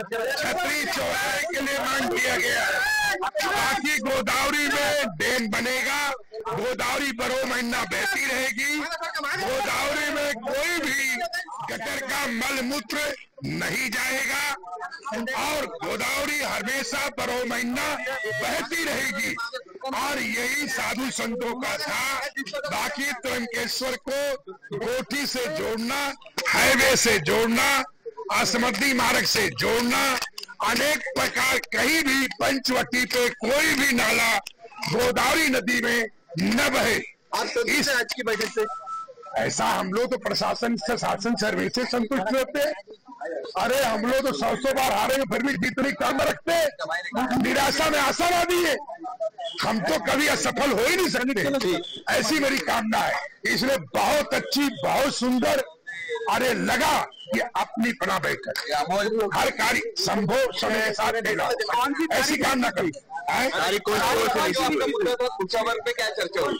छतरी चौराहे के लिए मांग किया गया है, ताकि गोदावरी में डैम बनेगा, गोदावरी बरो महीना बहती रहेगी, गोदावरी में कोई भी गटर का मल मूत्र नहीं जाएगा और गोदावरी हमेशा बरो महीना बहती रहेगी। और यही साधु संतों का था। बाकी त्र्यंबकेश्वर को गोठी से जोड़ना, हाईवे से जोड़ना, असमर्थी मार्ग से जोड़ना, अनेक प्रकार कहीं भी पंचवटी पे कोई भी नाला गोदावरी नदी में न बहे। इस आज की बैठक से ऐसा हम लोग तो प्रशासन से, शासन सर्वे से संतुष्ट रहते हैं। अरे हम लोग तो 100 बार हारेंगे फिर भी जितनी काम रखते, निराशा में आशावादी है। हम तो कभी असफल हो ही नहीं सकते, ऐसी मेरी कामना है। इसलिए बहुत अच्छी, बहुत सुंदर, अरे लगा कि अपनी पना बैठक हर कार्य संभव समय के साथ देगा, ऐसी कामना करूँ। पे क्या चर्चा हुई?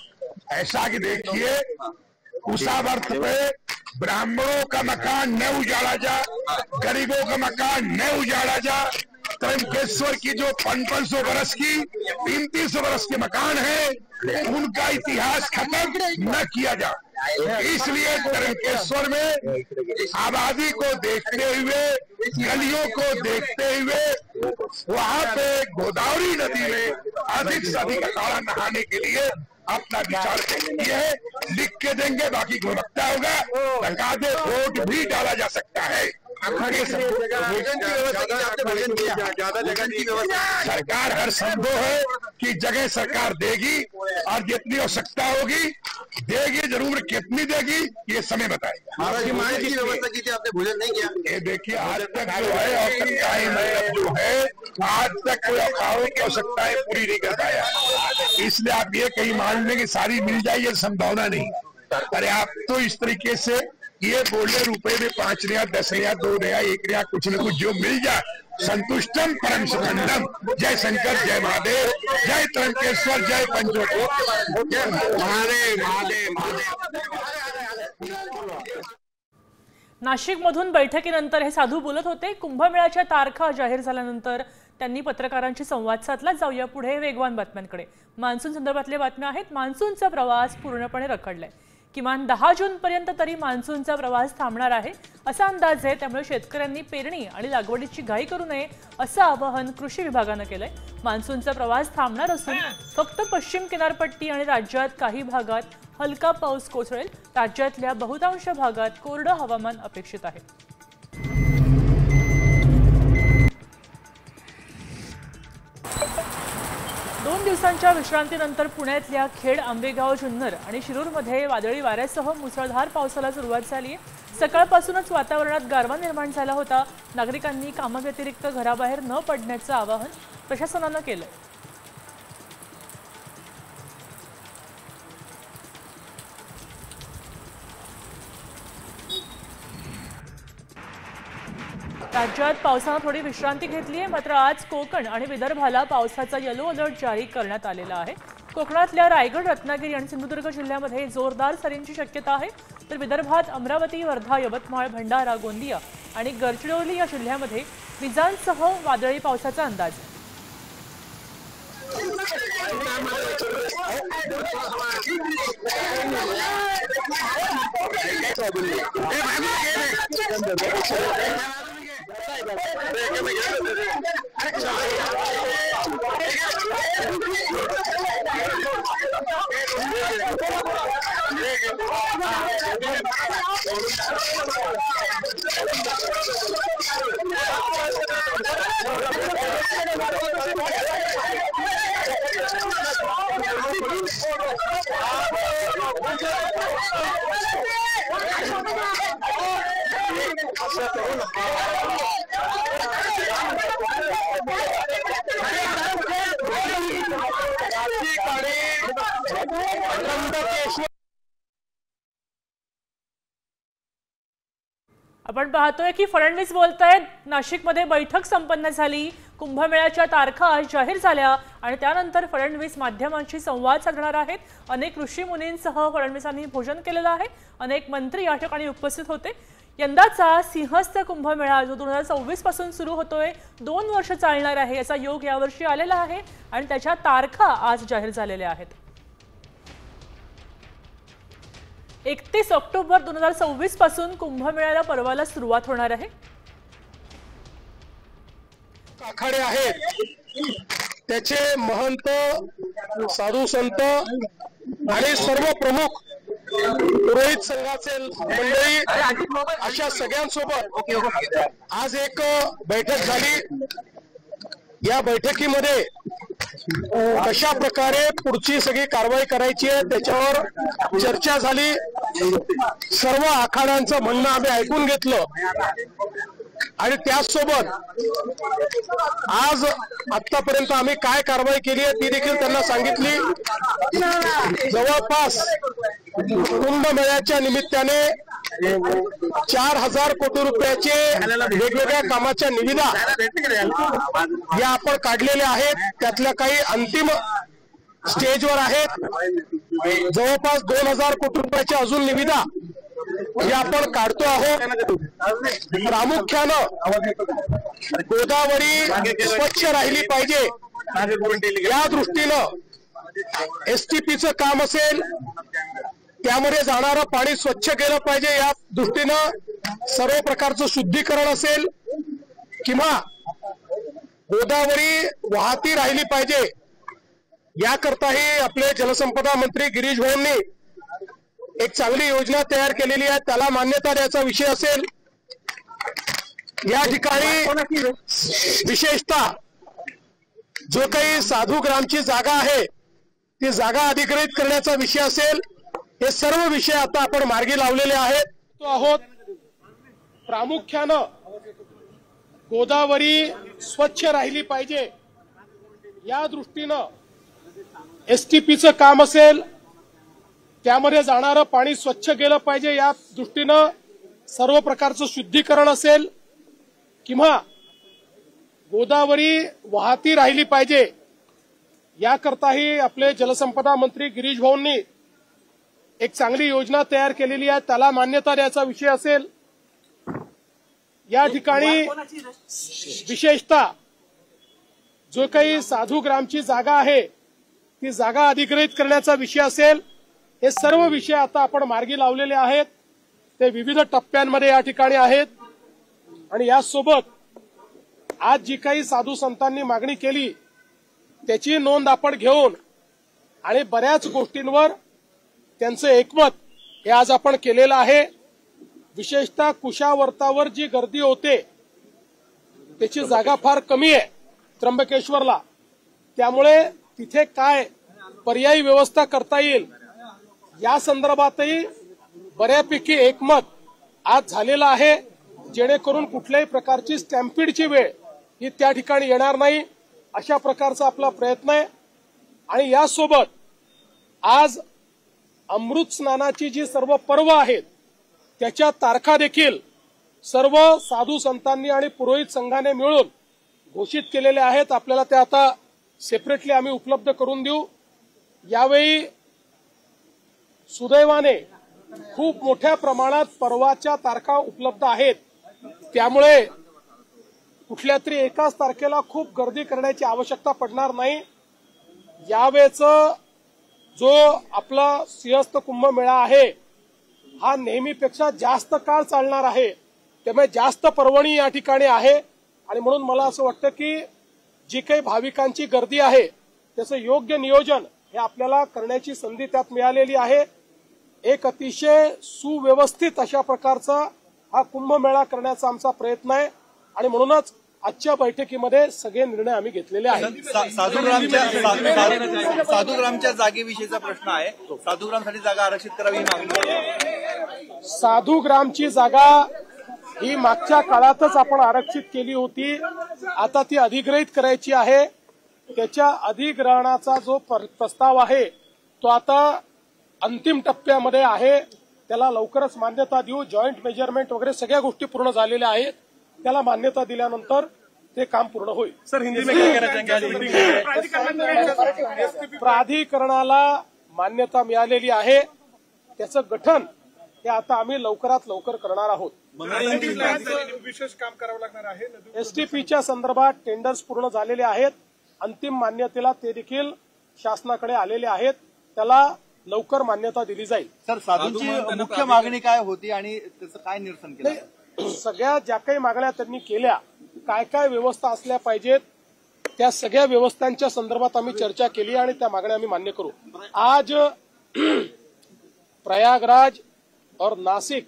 ऐसा कि देखिए, उषावर्त पे ब्राह्मणों का मकान न उजाड़ा जा, गरीबों का मकान न उजाड़ा जा। त्र्यंबकेश्वर की जो 500 वर्ष की 300 वर्ष के मकान है, उनका इतिहास खत्म न किया जा। इसलिए त्र्यंबकेश्वर में आबादी को देखते हुए, गलियों को देखते हुए, वहाँ पे गोदावरी नदी में अधिक से अधिक अखाड़ा नहाने के लिए अपना विचार किए है, लिख के देंगे। बाकी गुणवत्ता होगा, तकादे वोट भी डाला जा सकता है। सरकार हर संभव है कि जगह सरकार देगी और जितनी आवश्यकता होगी देगी, जरूर कितनी देगी ये समय बताएगा। की व्यवस्था की थी, आपने भोजन नहीं किया? ये देखिए, आज तक जो है और जो है आज तक कोई अखाड़ों की आवश्यकताएं पूरी नहीं कर पाया, इसलिए आप ये कहीं मान लें कि सारी मिल जाए, ये संभावना नहीं। अरे आप तो इस तरीके से ये बोले रुपए में 5 नया 10 नया 2 नया 1 नया कुछ न कुछ जो मिल जाए, संतुष्टम परम सुखंडम। जय शंकर, जय महादेव, जय त्र्यंबकेश्वर, जय पंचवटी, जय महादेव महादेव महादेव। नाशिकमधून बैठकीनंतर हे साधू बोलत होते। कुंभमेळ्याच्या तारखा जाहीर झाल्यानंतर त्यांनी पत्रकारांशी संवाद साधला। जाऊया पुढे वेगवान बातम्यांकडे। मान्सून संदर्भातल्या बातम्या आहेत। मान्सूनचा प्रवास पूर्णपणे रखडलाय। किमान 10 जूनपर्यंत तरी मान्सूनचा प्रवास थांबणार आहे असा अंदाज आहे। त्यामुळे शेतकऱ्यांनी पेरणी आणि लागवडीची घाई करू नये असं आवाहन कृषी विभागाने केलंय। मान्सूनचा प्रवास थांबणार असून फक्त पश्चिम किनारपट्टी आणि राज्यात काही भागात हलका पाऊस कोसळेल। राज्यातल्या बहुतांश भागात कोरडं हवामान अपेक्षित आहे। 2 दिवसांच्या विश्रांतीनंतर पुण्यातल्या खेड, आंबेगाव, जुन्नर आणि शिरूरमध्ये वादळी वाऱ्यासह मुसळधार पावसाला सुरुवात झाली आहे। सकाळपासूनच वातावरणात गारवा निर्माण झाला होता। नागरिकांनी कामाव्यतिरिक्त घराबाहेर न पडण्याचं आवाहन प्रशासनाने केलंय। राज्यात पावसाने थोडी विश्रांती घेतली आहे, मात्र आज कोकण आणि विदर्भाला पावसाचा येलो अलर्ट जारी करण्यात आलेला आहे। कोकणातल्या रायगड, रत्नागिरी आणि सिंधुदुर्ग जिल्ह्यामध्ये जोरदार सरींची शक्यता आहे, तर विदर्भात अमरावती, वर्धा, यवतमाळ, भंडारा, गोंदिया आणि गडचिरोली या जिल्ह्यामध्ये विजांसह वादळी पावसाचा अंदाज आहे। आपण पाहतोय की फडणवीस बोलतायत। नाशिकमध्ये बैठक संपन्न झाली। कुंभमेळ्याच्या तारखा आज जाहीर झाल्या आणि त्यानंतर फडणवीस माध्यमांशी संवाद साधणार आहेत। अनेक ऋषी मुनींसह फडणवीसांनी भोजन केलेलं आहे। अनेक मंत्री या ठिकाणी उपस्थित होते। यंदाचा सिंहस्थ कुंभमेळा जो 2024 पासून सुरू होतोय 2 वर्ष चालणार आहे याचा योग यावर्षी आलेला आहे आणि त्याच्या तारखा आज जाहीर झालेल्या आहेत। 31 ऑक्टोबर 2024 पासून कुंभमेळ्याला पर्वाला सुरुवात होणार आहे। आखाडे आहेत त्याचे महंत साधू संत आणि सर्व प्रमुख पुरोहित संघाचे मंडळी अशा सगळ्यांसोबत आज एक बैठक झाली। या बैठकीमध्ये कशा प्रकारे पुढची सगळी कारवाई करायची आहे त्याच्यावर चर्चा झाली। सर्व आखाड्यांचं म्हणणं आम्ही ऐकून घेतलं आणि त्याचसोबत आज आतापर्यंत आम्ही काय कारवाई केली आहे ती देखील त्यांना सांगितली। जवळपास कुंभमेळ्याच्या निमित्ताने 4000 कोटी रुपयाचे वेगवेगळ्या कामाच्या निविदा या आपण काढलेल्या आहेत। त्यातल्या काही अंतिम स्टेजवर आहेत। जवळपास 2000 कोटी रुपयाच्या अजून निविदा या आपण काढतो आहोत। प्रामुख्यानं गोदावरी स्वच्छ राहिली पाहिजे या दृष्टीनं एसटीपीचं काम असेल त्यामध्ये जाणारं पाणी स्वच्छ केलं पाहिजे या दृष्टीनं सर्व प्रकारचं शुद्धीकरण असेल किंवा गोदावरी वाहती राहिली पाहिजे याकरताही आपले जलसंपदा मंत्री गिरीश भाऊंनी एक चांगली योजना तयार केलेली आहे। त्याला मान्यता द्यायचा विषय असेल। या ठिकाणी विशेषतः जो काही साधू ग्रामची जागा आहे ती जागा अधिग्रहित करण्याचा विषय असेल। हे सर्व विषय आता आपण मार्गी लावलेले आहोत। प्रामुख्यानं गोदावरी स्वच्छ राहिली पाहिजे या दृष्टीनं एसटीपीचं काम असेल त्यामध्ये जाणारं पाणी स्वच्छ गेलं पाहिजे या दृष्टीनं सर्व प्रकारचं शुद्धीकरण असेल किंवा गोदावरी वाहती राहिली पाहिजे याकरताही आपले जलसंपदा मंत्री गिरीश भाऊंनी एक चांगली योजना तयार केलेली आहे। त्याला मान्यता द्यायचा विषय असेल। या ठिकाणी विशेषतः जो काही साधू ग्रामची जागा आहे ती जागा अधिग्रहित करण्याचा विषय असेल। हे सर्व विषय आता आपण मार्गी लावलेले आहेत। ते विविध टप्प्यांमध्ये या ठिकाणी आहेत आणि यासोबत आज जी काही साधू संतांनी मागणी केली त्याची नोंद आपण घेऊन आणि बऱ्याच गोष्टींवर त्यांचं एकमत हे आज आपण केलेलं आहे। विशेषतः कुशावर्तावर जी गर्दी होते त्याची जागा फार कमी आहे त्र्यंबकेश्वरला, त्यामुळे तिथे काय पर्यायी व्यवस्था करता येईल या संदर्भातही बऱ्यापैकी एकमत आज झालेलं आहे, जेणेकरून कुठल्याही प्रकारची स्टॅम्पिडची वेळ ही त्या ठिकाणी येणार नाही अशा प्रकारचा आपला प्रयत्न आहे। आणि यासोबत आज अमृत स्नानाची जी सर्व पर्व आहेत त्याच्या तारखा देखील सर्व साधू संतांनी आणि पुरोहित संघाने मिळून घोषित केलेल्या आहेत। आपल्याला त्या आता सेपरेटली आम्ही उपलब्ध करून देऊ। यावेळी सुदैवाने खूप मोठ्या प्रमाणात पर्वाच्या तारखा उपलब्ध आहेत, त्यामुळे कुठल्या तरी एकाच तारखेला खूप गर्दी करण्याची आवश्यकता पडणार नाही। यावेळेचं जो आपला सिंहस्थ कुंभमेळा आहे हा नेहमीपेक्षा जास्त काळ चालणार आहे, त्यामुळे जास्त पर्वणी या ठिकाणी आहे आणि म्हणून मला असं वाटतं की जी काही भाविकांची गर्दी आहे त्याचं योग्य नियोजन हे आपल्याला करण्याची संधी त्यात मिळालेली आहे। एक अतिशय सुव्यवस्थित अशा प्रकारचा हा कुंभमेळा करण्याचा आमचा प्रयत्न आहे आणि म्हणूनच आजच्या बैठकीमध्ये सगळे निर्णय आम्ही घेतलेले आहेत। साधूग्रामच्या जागेविषयीचा प्रश्न आहे। साधूग्रामसाठी जागा आरक्षित करावी ही मागणी। साधूग्रामची जागा ही मागच्या काळातच आपण आरक्षित केली होती, आता ती अधिग्रहित करायची आहे। त्याच्या अधिग्रहणाचा जो प्रस्ताव आहे तो आता अंतिम टप्प्यामध्ये आहे। त्याला लवकरच मान्यता देऊ। जॉईंट मेजरमेंट वगैरे सगळ्या गोष्टी पूर्ण झालेल्या आहेत। त्याला मान्यता दिल्यानंतर ते काम पूर्ण होईल। सर हिंदी में क्या कहना चाहेंगे? प्राधिकरणाला मान्यता मिळालेली आहे, त्याचं गठन ते आता आम्ही लवकरात लवकर करणार आहोत. विशेष काम करावं लागणार आहे. एसटीपीच्या संदर्भात टेंडर्स पूर्ण झालेले आहेत. अंतिम मान्यतेला ते देखील शासनाकडे आलेले आहेत. त्याला लवकर मान्यता दिली जाईल. सर, साधूंची मुख्य मागणी काय होती आणि त्याचं काय निरसन केलं? सगळ्या ज्या काही मागण्या त्यांनी केल्या, काय काय व्यवस्था असल्या पाहिजेत, त्या सगळ्या व्यवस्थांच्या संदर्भात आम्ही चर्चा केली आणि त्या मागण्या आम्ही मान्य करू. आज प्रयागराज और नाशिक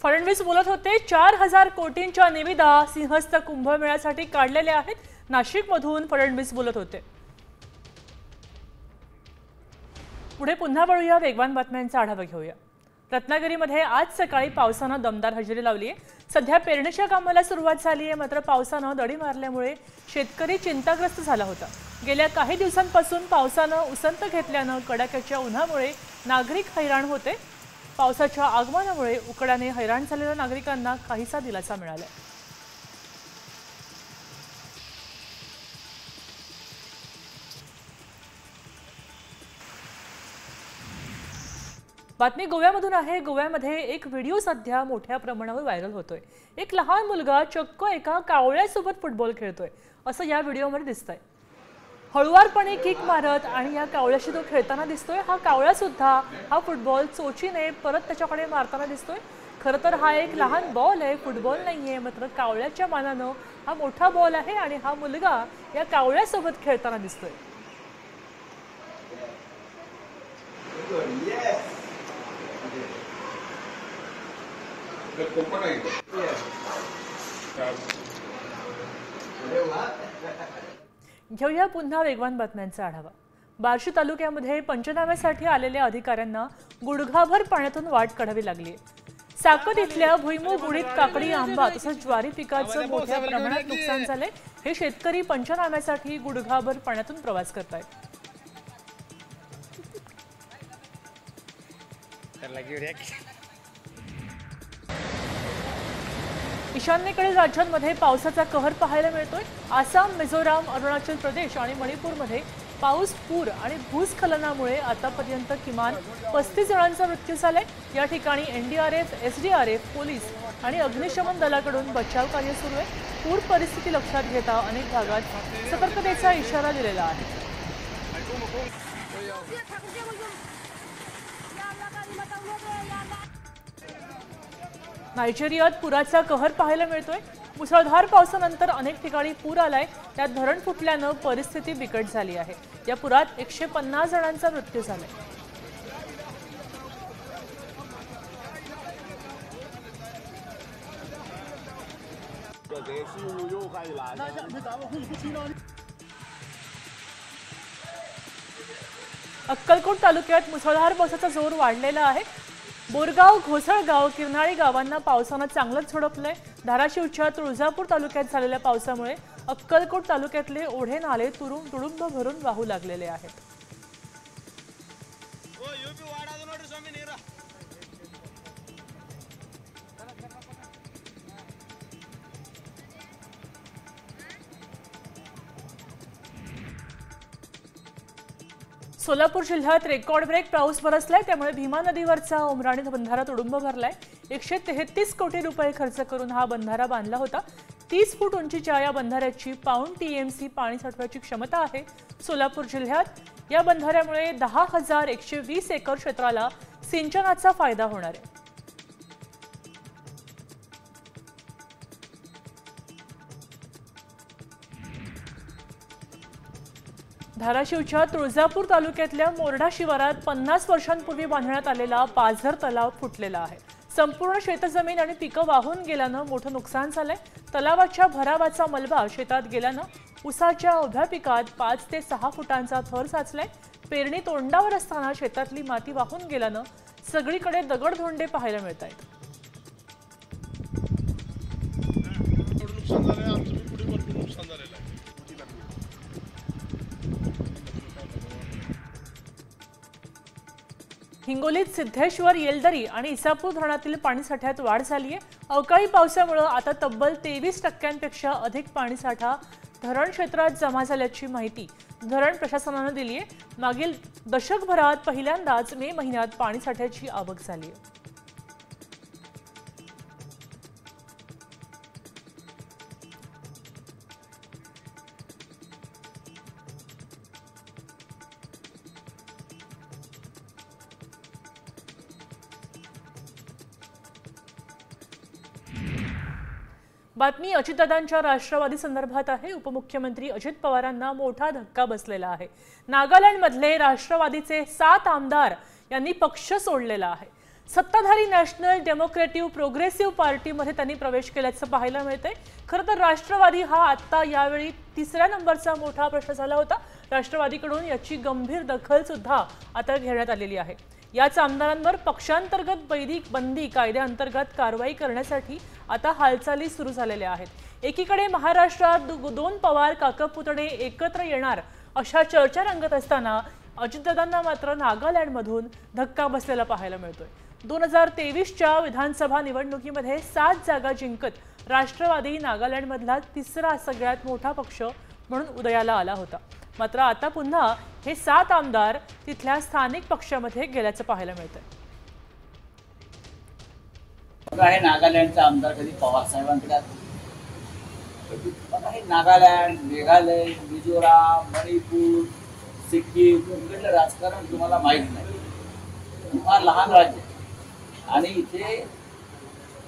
फडणवीस बोलत होते. 4000 कोटींच्या निविदा सिंहस्थ कुंभमेळ्यासाठी काढलेल्या आहेत. नाशिकमधून फडणवीस बोलत होते. पुढे पुन्हा वळूया, वेगवान बातम्यांचा आढावा घेऊया. रत्नागिरीमध्ये आज सकाळी पावसानं दमदार हजेरी लावली आहे. सध्या पेरणीच्या कामाला सुरुवात झाली आहे, मात्र पावसानं दडी मारल्यामुळे शेतकरी चिंताग्रस्त झाला होता. गेल्या काही दिवसांपासून पावसानं उसंत घेतल्यानं कडाक्याच्या उन्हामुळे नागरिक हैराण होते. पावसाच्या आगमनामुळे उकड्याने हैराण झालेल्या नागरिकांना काहीसा दिलासा मिळाला. बातमी गोव्यामधून आहे. गोव्यामध्ये एक व्हिडिओ सध्या मोठ्या प्रमाणावर व्हायरल होतोय. एक लहान मुलगा चक्क एका कावळ्यासोबत फुटबॉल खेळतोय असं या व्हिडिओमध्ये दिसतंय. हळुवारपणे किक मारत आणि या कावळ्याशी तो खेळताना दिसतोय. हा कावळा सुद्धा हा फुटबॉल चोचीने परत त्याच्याकडे मारताना दिसतोय. खरं तर हा एक लहान बॉल आहे, फुटबॉल नाहीये. मात्र कावळ्याच्या मानानं हा मोठा बॉल आहे आणि हा मुलगा या कावळ्यासोबत खेळताना दिसतोय. घेऊया पुन्हा वेगवान बातम्यांचा आढावा. बार्शी तालुक्यामध्ये पंचनाम्यासाठी आलेल्या अधिकाऱ्यांना गुडघाभर पाण्यातून वाट काढावी लागली. साकत इथल्या भुईमूग, उडीद, काकडी, आंबा तसंच ज्वारी पिकाचं मोठ्या प्रमाणात नुकसान झालंय. हे शेतकरी पंचनाम्यासाठी गुडघाभर पाण्यातून प्रवास करतायत. ईशान्येकडील राज्यांमध्ये पावसाचा कहर पाहायला मिळतोय. आसाम, मिझोराम, अरुणाचल प्रदेश आणि मणिपूरमध्ये पाऊस, पूर आणि भूस्खलनामुळे आतापर्यंत किमान 35 जणांचा मृत्यू झालाय. या ठिकाणी एनडीआरएफ, एसडीआरएफ, पोलीस आणि अग्निशमन दलाकडून बचाव कार्य सुरू आहे. पूर परिस्थिती लक्षात घेता अनेक भागात सतर्कतेचा इशारा दिलेला आहे. नायजेरियात पुराचा कहर पाहायला मिळतोय. मुसळधार पावसानंतर अनेक ठिकाणी पूर आलाय. त्यात धरण फुटल्यानं परिस्थिती बिकट झाली आहे. या पुरात 150 जणांचा मृत्यू झालाय. अक्कलकोट तालुक्यात मुसळधार पावसाचा जोर वाढलेला आहे. बोरगाव, घोसळगाव, किरनाळी गावांना पावसानं चांगलंच झोडपलंय. धाराशिवच्या तुळजापूर तालुक्यात झालेल्या पावसामुळे अक्कलकोट तालुक्यातले ओढे नाले तुडुंब भरून वाहू लागलेले आहेत. सोलापूर जिल्ह्यात रेकॉर्ड ब्रेक पाऊस बरसलाय. त्यामुळे भीमा नदीवरचा उमराणी बंधारा तुडुंब भरलाय. 133 कोटी रुपये खर्च करून हा बंधारा बांधला होता. 30 फूट उंचीच्या या बंधाऱ्याची पाऊण टीएमसी पाणी साठवण्याची क्षमता आहे. सोलापूर जिल्ह्यात या बंधाऱ्यामुळे 10,120 एकर क्षेत्राला सिंचनाचा फायदा होणार आहे. धाराशिवच्या तुळजापूर तालुक्यातल्या मोरडा शिवारात 50 वर्षांपूर्वी बांधण्यात आलेला पाझर तलाव फुटलेला आहे. संपूर्ण शेतजमीन आणि पिकं वाहून गेल्यानं मोठं नुकसान झालंय. तलावाच्या भरावाचा मलबा शेतात गेल्यानं ऊसाच्या उभ्या पिकात 5 ते 6 फुटांचा थर साचलाय. पेरणी तोंडावर असताना शेतातली माती वाहून गेल्यानं सगळीकडे दगडधोंडे पाहायला मिळत आहेत. हिंगोलीत सिद्धेश्वर, येलदरी आणि इसापूर धरणातील पाणीसाठ्यात वाढ झाली आहे. अवकाळी पावसामुळे आता तब्बल 23% अधिक पाणीसाठा धरण क्षेत्रात जमा झाल्याची माहिती धरण प्रशासनानं दिली आहे। मागील दशकभरात पहिल्यांदाच मे महिन्यात पाणीसाठ्याची आवक झाली आहे। बातमी अजितदादांच्या राष्ट्रवादी संदर्भात आहे। उपमुख्यमंत्री अजित पवारांना मोठा धक्का बसलेला आहे। नागालँडमधले राष्ट्रवादीचे 7 आमदार यांनी पक्ष सोडलेला आहे। सत्ताधारी नॅशनल डेमोक्रेटिव्ह प्रोग्रेसिव्ह पार्टीमध्ये त्यांनी प्रवेश केल्याचं पाहायला मिळतंय। खरं तर राष्ट्रवादी हा आता यावेळी 3ऱ्या नंबरचा मोठा प्रश्न झाला होता। राष्ट्रवादीकडून याची गंभीर दखल सुद्धा आता घेण्यात आलेली आहे। याच आमदारांवर पक्षांतर्गत बंदी कायद्याअंतर्गत कारवाई करण्यासाठी आता हालचाली सुरू झालेल्या आहेत। एकीकडे महाराष्ट्रात 2 पवार काकपुतणे एकत्र येणार अशा चर्चा रंगत असताना अजितदादांना मात्र नागालँडमधून धक्का बसलेला पाहायला मिळतोय। 2023च्या विधानसभा निवडणुकीमध्ये 7 जागा जिंकत राष्ट्रवादी नागालँडमधला 3रा सगळ्यात मोठा पक्ष म्हणून उदयाला आला होता। मात्र आता पुन्हा हे 7 आमदार तिथल्या स्थानिक पक्षामध्ये गेल्याचं पाहायला मिळतंय। हे नागालँडचा आमदार कधी पवार साहेबांकडे बघा, हे नागालँड, मेघालय, मिझोराम, मणिपूर, सिक्कीम इकडलं राजकारण तुम्हाला माहीत नाही। फार लहान राज्य आणि इथे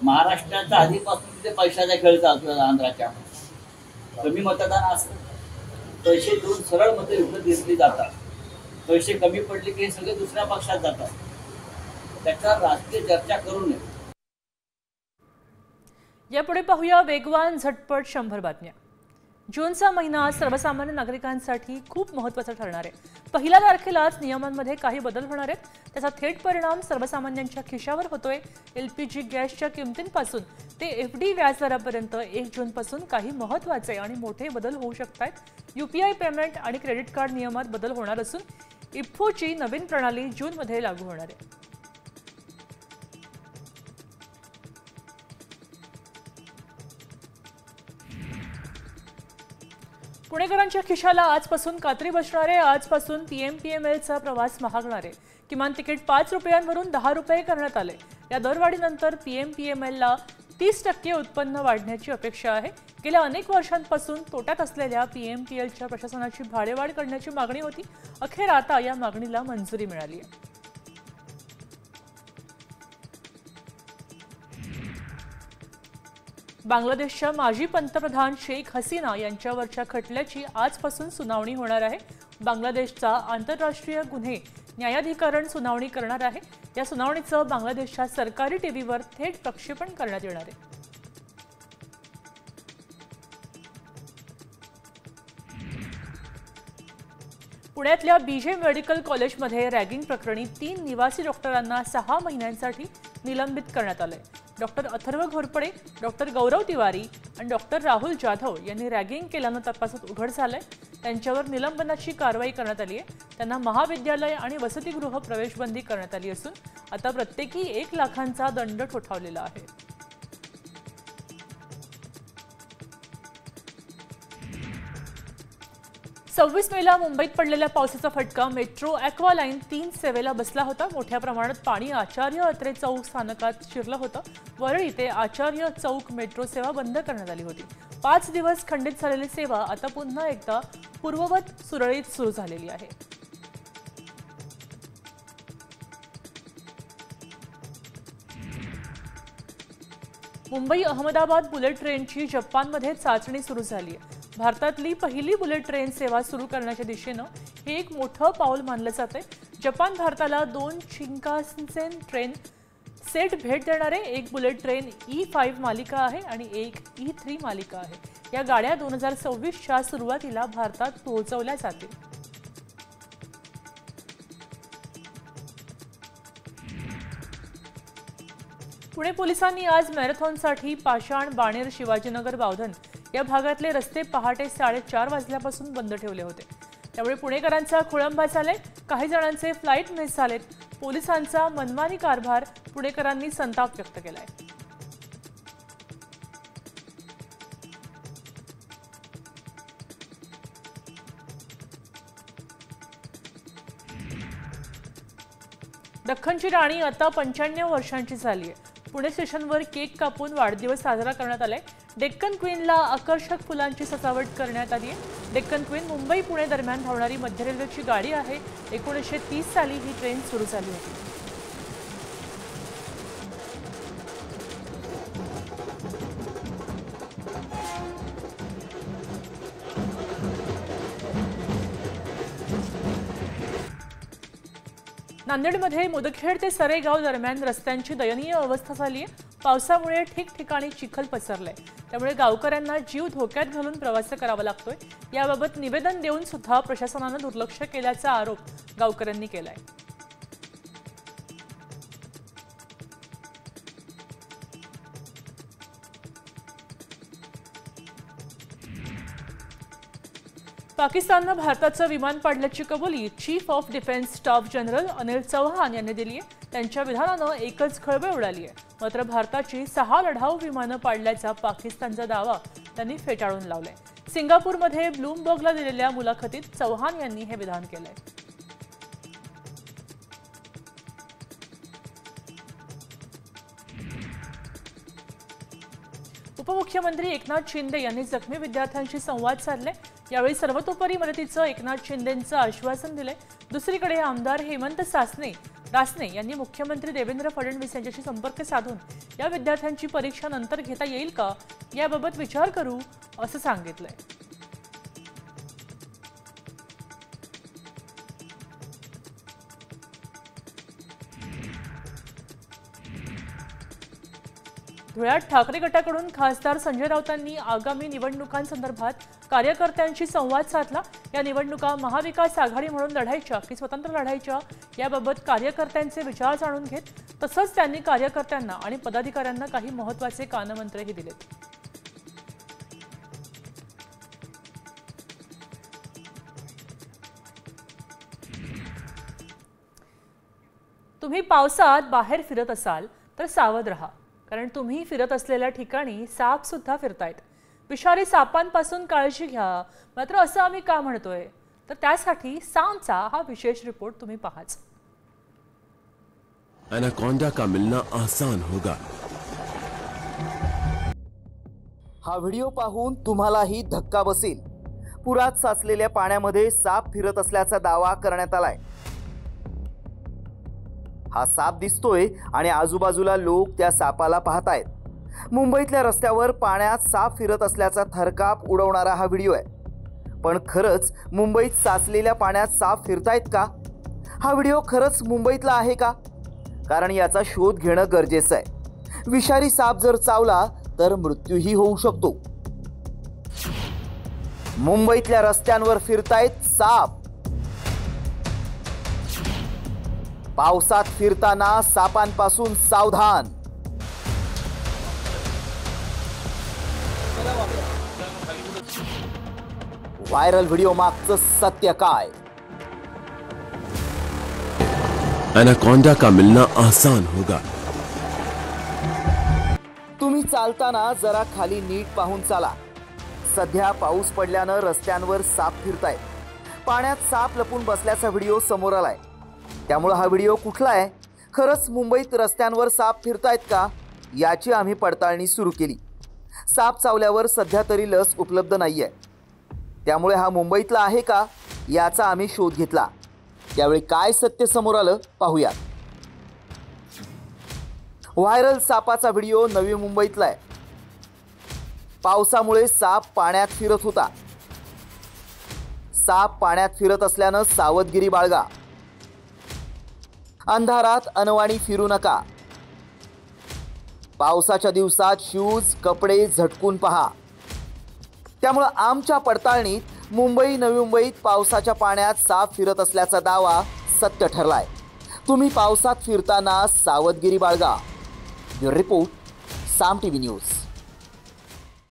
महाराष्ट्राच्या आधीपासून तिथे पैशाचा खेळ चालतो। आंध्राच्या कमी मतदान असतं, पैसे देऊन सरळ मतं विकत घेतली जातात। पैसे कमी पडले की हे सगळे दुसऱ्या पक्षात जातात। त्याच्यावर राजकीय चर्चा करू नये। यापुढे पाहूया वेगवान झटपट 100 बातम्या। जूनचा महिना सर्वसामान्य नागरिकांसाठी खूप महत्त्वाचा ठरणार आहे। 1 तारखेलाच नियमांमध्ये काही बदल होणार आहेत। त्याचा थेट परिणाम सर्वसामान्यांच्या खिशावर होतोय। LPG गॅसच्या किमतींपासून ते FD व्याजदरापर्यंत 1 जूनपासून काही महत्त्वाचे आणि मोठे बदल होऊ शकतात। UPI पेमेंट आणि क्रेडिट कार्ड नियमात बदल होणार असून इफ्फोची नवीन प्रणाली जूनमध्ये लागू होणार आहे। पुणेकरांच्या खिशाला आजपासून कात्री बसणार आहे। आजपासून PMPMLचा प्रवास महागणार आहे। किमान तिकीट 5 रुपयांवरून 10 रुपये करण्यात आले। या दरवाढीनंतर PMPMLला 30% उत्पन्न वाढण्याची अपेक्षा आहे। गेल्या अनेक वर्षांपासून तोट्यात असलेल्या PMPLच्या प्रशासनाची भाडेवाढ करण्याची मागणी होती। अखेर आता या मागणीला मंजुरी मिळाली आहे। बांगलादेशच्या माजी पंतप्रधान शेख हसीना यांच्यावरच्या खटल्याची आजपासून सुनावणी होणार आहे। बांगलादेशचा आंतरराष्ट्रीय गुन्हे न्यायाधिकरण सुनावणी करणार आहे। या सुनावणीचं बांगलादेशच्या सरकारी टीव्हीवर थेट प्रक्षेपण करण्यात येणार आहे। पुण्यातल्या BJ मेडिकल कॉलेजमध्ये रॅगिंग प्रकरणी 3 निवासी डॉक्टरांना 6 महिन्यांसाठी निलंबित करण्यात आले। डॉक्टर अथर्व घोरपडे, डॉक्टर गौरव तिवारी आणि डॉक्टर राहुल जाधव यांनी रॅगिंग केल्यानं तपासात उघड झालंय। त्यांच्यावर निलंबनाची कारवाई करण्यात आली आहे। त्यांना महाविद्यालय आणि वसतिगृह प्रवेशबंदी करण्यात आली असून आता प्रत्येकी 1 लाखांचा दंड ठोठावलेला आहे। सव्वीस मेला मुंबईत पडलेल्या पावसाचा फटका मेट्रो ॲक्वालाईन 3 सेवेला बसला होता। मोठ्या प्रमाणात पाणी आचार्य अत्रे चौक स्थानकात शिरलं होतं। वरळी ते आचार्य चौक मेट्रो सेवा बंद करण्यात आली होती। 5 दिवस खंडित झालेली सेवा आता पुन्हा एकदा पूर्ववत सुरळीत सुरू झालेली आहे। मुंबई अहमदाबाद बुलेट ट्रेनची जपानमध्ये चाचणी सुरू झाली आहे। भारतातली पहिली बुलेट ट्रेन सेवा सुरू करण्याच्या दिशेनं हे एक मोठं पाऊल मानलं जातंय। जपान भारताला 2 शिंकानसेन ट्रेन सेट भेट देणारे एक बुलेट ट्रेन E5 मालिका आहे आणि एक E3 मालिका आहे। या गाड्या 2026च्या सुरुवातीला भारतात पोहोचवल्या जातील। पुणे पोलिसांनी आज मॅरेथॉनसाठी पाषाण, बाणेर, शिवाजीनगर, बावधन या भागातले रस्ते पहाटे 4:30 वाजल्यापासून बंद ठेवले होते। त्यामुळे पुणेकरांचा खोळंबा झालाय। काही जणांचे फ्लाईट मिस झालेत। पोलिसांचा मनमानी कारभार पुणेकरांनी संताप व्यक्त केलाय। दख्खनची राणी आता 95 वर्षांची झाली आहे. पुणे स्टेशनवर केक कापून वाढदिवस साजरा करण्यात आलाय. डेक्कन क्वीनला आकर्षक फुलांची सजावट करण्यात आली आहे. डेक्कन क्वीन मुंबई पुणे दरम्यान धावणारी मध्य रेल्वेची गाडी आहे. 1930 साली ही ट्रेन सुरू झाली होती. नांदेडमध्ये मुदखेड ते सरेगाव दरम्यान रस्त्यांची दयनीय अवस्था झाली आहे. पावसामुळे ठिकठिकाणी चिखल पसरलाय. त्यामुळे गावकऱ्यांना जीव धोक्यात घालून प्रवास करावा लागतोय. याबाबत निवेदन देऊन सुद्धा प्रशासनानं दुर्लक्ष केल्याचा आरोप गावकऱ्यांनी केलाय. पाकिस्ताननं भारताचं विमान पाडल्याची कबुली chief of defence staff general Anil Chauhan यांनी दिली आहे. त्यांच्या विधानानं एकच खळबळ उडाली आहे. मात्र भारताची 6 लढाऊ विमानं पाडल्याचा पाकिस्तानचा दावा त्यांनी फेटाळून लावलाय. सिंगापूरमध्ये ब्लूमबर्गला दिलेल्या मुलाखतीत चौहान यांनी हे विधान केलंय. उपमुख्यमंत्री एकनाथ शिंदे यांनी जखमी विद्यार्थ्यांशी संवाद साधले. यावेळी सर्वतोपरी मदतीचं एकनाथ शिंदेंचं आश्वासन दिले. दुसरीकडे आमदार हेमंत रासने यांनी मुख्यमंत्री देवेंद्र फडणवीस यांच्याशी संपर्क साधून या विद्यार्थ्यांची परीक्षा नंतर घेता येईल का याबाबत विचार करू असं सांगितलंय. धुळ्यात ठाकरे गटाकडून खासदार संजय राऊतांनी आगामी निवडणुकांसंदर्भात कार्यकर्त्यांशी संवाद साधला. या निवडणुका महाविकास आघाडी म्हणून लढायच्या की स्वतंत्र लढायच्या याबाबत कार्यकर्त्यांचे विचार जाणून घेत तसंच त्यांनी कार्यकर्त्यांना आणि पदाधिकाऱ्यांना काही महत्त्वाचे कानमंत्रही दिलेत. तुम्ही पावसात बाहेर फिरत असाल तर सावध रहा, कारण तुम्ही फिरत असलेल्या ठिकाणी साप सुद्धा फिरतायत. विषारी सापांपासून काळजी घ्या. मात्र असं आम्ही का म्हणतोय तर त्यासाठी सामचा हा विशेष रिपोर्ट तुम्ही पाहाच. एनाकोंडा का मिलना आसान होगा. हा व्हिडिओ पाहून तुम्हालाही धक्का बसेल. पुरात साचलेल्या पाण्यामध्ये साप फिरत असल्याचा दावा करण्यात आलाय. हा साप दिसतोय आणि आजूबाजूला लोक त्या सापाला पाहतायत. मुंबईतल्या रस्त्यावर पाण्यात साप फिरत असल्याचा थरकाप उडवणारा हा व्हिडिओ आहे. पण खरंच मुंबईत साचलेल्या पाण्यात साप फिरतायत का? हा व्हिडिओ खरंच मुंबईतला आहे का? कारण याचा शोध घेणं गरजेचं आहे. विषारी साप जर चावला तर मृत्यूही होऊ शकतो. मुंबईतल्या रस्त्यांवर फिरतायत साप. पावसात फिरताना सापांपासून सावधान. व्हायरल व्हिडिओ मागचं सत्य काय? एनाकोंडा का मिलना आसान होगा. तुम्ही चालताना जरा खाली नीट पाहून चाला. सध्या पाऊस पडल्यानं रस्त्यांवर साप फिरतायत. पाण्यात साप लपून बसल्याचा व्हिडिओ समोर आलाय. त्यामुळे हा व्हिडिओ कुठला आहे? खरंच मुंबईत रस्त्यांवर साप फिरतायत का याची आम्ही पडताळणी सुरू केली. साप चावल्यावर सध्या तरी लस उपलब्ध नाहीये. त्यामुळे हा मुंबईतला आहे का याचा आम्ही शोध घेतला. त्यावेळी काय सत्य समोर आलं पाहूया. व्हायरल सापाचा व्हिडिओ नवी मुंबईतला आहे. पावसामुळे साप पाण्यात फिरत होता. साप पाण्यात फिरत असल्यानं सावधगिरी बाळगा. अंधारात अनवाणी फिरू नका. पावसाच्या दिवसात शूज कपडे झटकून पहा. त्यामुळे आमच्या पडताळणीत मुंबई नवी मुंबईत पावसाच्या पाण्यात साप फिरत असल्याचा दावा सत्य ठरलाय. तुम्ही पावसात फिरताना सावधगिरी बाळगा. ब्युरो रिपोर्ट, साम टीव्ही न्यूज.